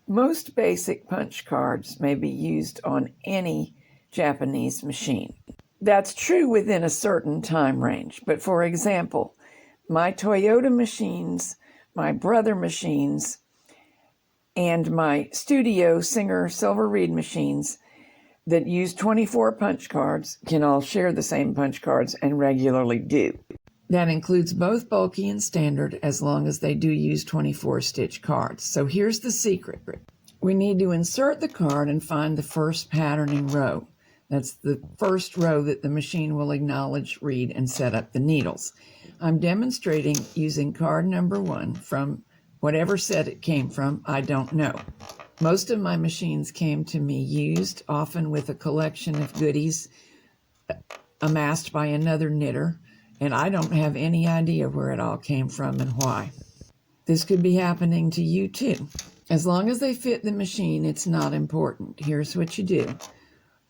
Most basic punch cards may be used on any Japanese machine. That's true within a certain time range, but for example, my Toyota machines, my Brother machines, and my Studio Singer Silver Reed machines that use 24 punch cards can all share the same punch cards and regularly do. That includes both bulky and standard as long as they do use 24 stitch cards. So here's the secret. We need to insert the card and find the first patterning row. That's the first row that the machine will acknowledge, read, and set up the needles. I'm demonstrating using card number 1 from whatever set it came from, I don't know. Most of my machines came to me used, often with a collection of goodies amassed by another knitter, and I don't have any idea where it all came from and why. This could be happening to you too. As long as they fit the machine, it's not important. Here's what you do.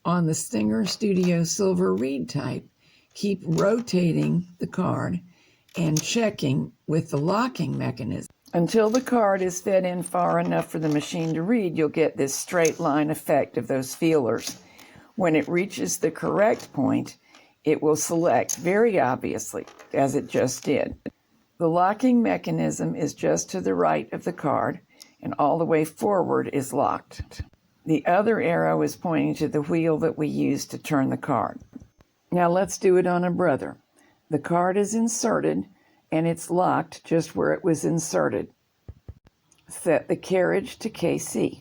On the Singer Studio Silver Reed type, keep rotating the card and checking with the locking mechanism. Until the card is fed in far enough for the machine to read, you'll get this straight line effect of those feelers. When it reaches the correct point, it will select very obviously, as it just did. The locking mechanism is just to the right of the card, and all the way forward is locked. The other arrow is pointing to the wheel that we use to turn the card. Now let's do it on a Brother. The card is inserted, and it's locked just where it was inserted. Set the carriage to KC.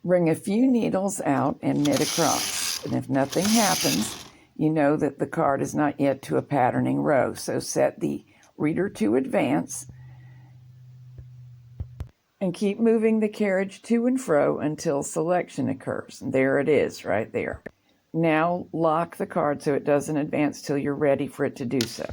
Bring a few needles out and knit across. And if nothing happens, you know that the card is not yet to a patterning row. So set the reader to advance and keep moving the carriage to and fro until selection occurs. And there it is, right there. Now lock the card so it doesn't advance till you're ready for it to do so.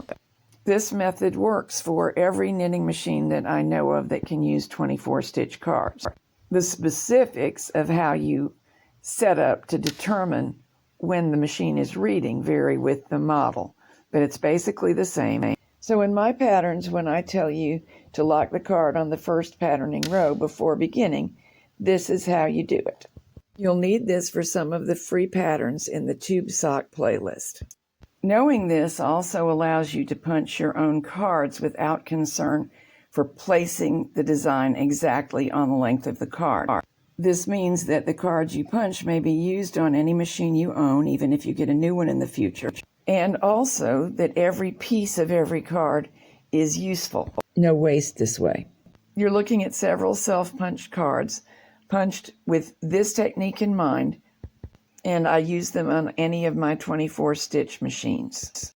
This method works for every knitting machine that I know of that can use 24 stitch cards. The specifics of how you set up to determine when the machine is reading vary with the model, but it's basically the same. So in my patterns, when I tell you to lock the card on the first patterning row before beginning, this is how you do it. You'll need this for some of the free patterns in the Tube Sock playlist. Knowing this also allows you to punch your own cards without concern for placing the design exactly on the length of the card. This means that the cards you punch may be used on any machine you own, even if you get a new one in the future. And also that every piece of every card is useful. No waste this way. You're looking at several self-punched cards, punched with this technique in mind, and I use them on any of my 24 stitch machines.